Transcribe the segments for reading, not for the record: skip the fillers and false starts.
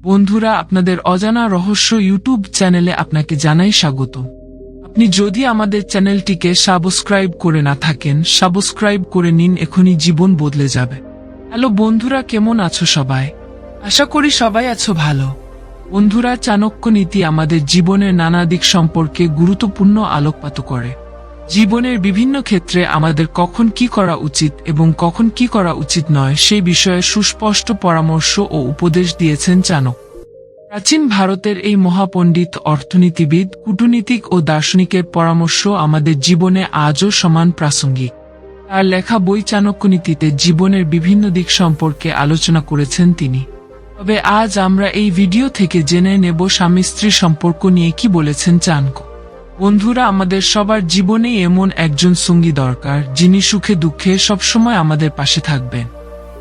বন্ধুরা, আপনাদের অজানা রহস্য ইউটিউব চ্যানেলে আপনাকে জানাই স্বাগত। আপনি যদি আমাদের চ্যানেলটিকে সাবস্ক্রাইব করে না থাকেন, সাবস্ক্রাইব করে নিন, এখনই জীবন বদলে যাবে। হ্যালো বন্ধুরা, কেমন আছো সবাই? আশা করি সবাই আছো ভালো। বন্ধুরা, চাণক্য নীতি আমাদের জীবনের নানা দিক সম্পর্কে গুরুত্বপূর্ণ আলোকপাত করে। জীবনের বিভিন্ন ক্ষেত্রে আমাদের কখন কি করা উচিত এবং কখন কি করা উচিত নয় সেই বিষয়ে সুস্পষ্ট পরামর্শ ও উপদেশ দিয়েছেন চাণক্য। প্রাচীন ভারতের এই মহাপণ্ডিত, অর্থনীতিবিদ, কূটনীতিক ও দার্শনিকের পরামর্শ আমাদের জীবনে আজও সমান প্রাসঙ্গিক। তার লেখা বই চাণক্যনীতিতে জীবনের বিভিন্ন দিক সম্পর্কে আলোচনা করেছেন তিনি। তবে আজ আমরা এই ভিডিও থেকে জেনে নেব স্বামী স্ত্রী সম্পর্ক নিয়ে কি বলেছেন চাণক্য। বন্ধুরা, আমাদের সবার জীবনেই এমন একজন সঙ্গী দরকার, যিনি সুখে দুঃখে সবসময় আমাদের পাশে থাকবেন।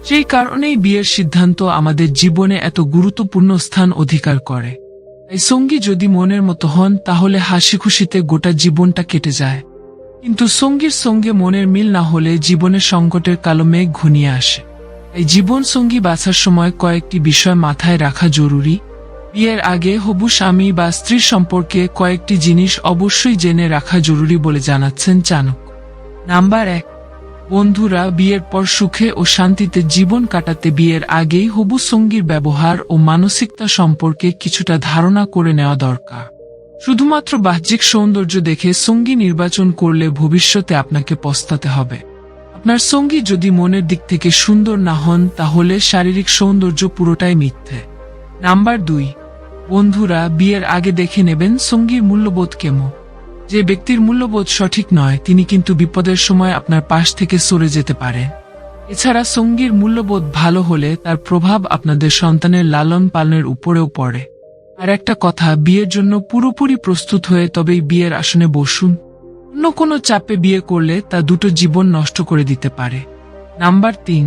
সেই কারণেই বিয়ের সিদ্ধান্ত আমাদের জীবনে এত গুরুত্বপূর্ণ স্থান অধিকার করে। তাই সঙ্গী যদি মনের মতো হন, তাহলে হাসি খুশিতে গোটা জীবনটা কেটে যায়। কিন্তু সঙ্গীর সঙ্গে মনের মিল না হলে জীবনের সংকটের কালো মেঘ ঘনিয়ে আসে। তাই জীবন সঙ্গী বাছার সময় কয়েকটি বিষয় মাথায় রাখা জরুরি। বিয়ের আগে হবু স্বামী বা স্ত্রীর সম্পর্কে কয়েকটি জিনিস অবশ্যই জেনে রাখা জরুরি বলে জানাচ্ছেন চাণক্য। নাম্বার 1, বন্ধুরা, বিয়ের পর সুখে ও শান্তিতে জীবন কাটাতে বিয়ের আগেই হবু সঙ্গীর ব্যবহার ও মানসিকতা সম্পর্কে কিছুটা ধারণা করে নেওয়া দরকার। শুধুমাত্র বাহ্যিক সৌন্দর্য দেখে সঙ্গী নির্বাচন করলে ভবিষ্যতে আপনাকে পস্তাতে হবে। আপনার সঙ্গী যদি মনের দিক থেকে সুন্দর না হন, তাহলে শারীরিক সৌন্দর্য পুরোটাই মিথ্যে। নাম্বার 2, বন্ধুরা, বিয়ের আগে দেখে নেবেন সঙ্গীর মূল্যবোধ কেমন। যে ব্যক্তির মূল্যবোধ সঠিক নয়, তিনি কিন্তু বিপদের সময় আপনার পাশ থেকে সরে যেতে পারেন। এছাড়া সঙ্গীর মূল্যবোধ ভালো হলে তার প্রভাব আপনাদের সন্তানের লালন পালনের উপরেও পড়ে। আর একটা কথা, বিয়ের জন্য পুরোপুরি প্রস্তুত হয়ে তবেই বিয়ের আসনে বসুন। অন্য কোনো চাপে বিয়ে করলে তা দুটো জীবন নষ্ট করে দিতে পারে। নাম্বার 3,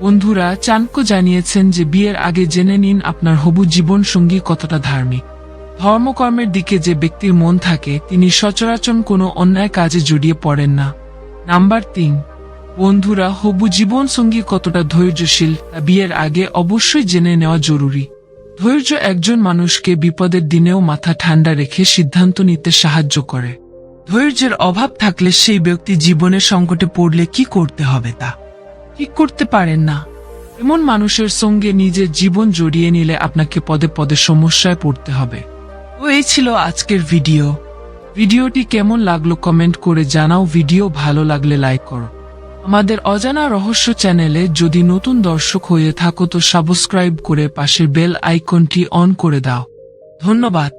বন্ধুরা, চাণক্য জানিয়েছেন যে বিয়ের আগে জেনে নিন আপনার হবু জীবন সঙ্গী কতটা ধার্মিক। ধর্মকর্মের দিকে যে ব্যক্তির মন থাকে, তিনি সচরাচর কোনো অন্যায় কাজে জড়িয়ে পড়েন না। নাম্বার 3, বন্ধুরা, হবু জীবন সঙ্গী কতটা ধৈর্যশীল তা বিয়ের আগে অবশ্যই জেনে নেওয়া জরুরি। ধৈর্য একজন মানুষকে বিপদের দিনেও মাথা ঠান্ডা রেখে সিদ্ধান্ত নিতে সাহায্য করে। ধৈর্যের অভাব থাকলে সেই ব্যক্তি জীবনের সংকটে পড়লে কি করতে হবে তা ঠিক করতে পারেন না। এমন মানুষের সঙ্গে নিজের জীবন জড়িয়ে নিলে আপনাকে পদে পদে সমস্যায় পড়তে হবে। তো এই ছিল আজকের ভিডিওটি কেমন লাগলো কমেন্ট করে জানাও। ভিডিও ভালো লাগলে লাইক করো। আমাদের অজানা রহস্য চ্যানেলে যদি নতুন দর্শক হয়ে থাকো তো সাবস্ক্রাইব করে পাশের বেল আইকনটি অন করে দাও। ধন্যবাদ।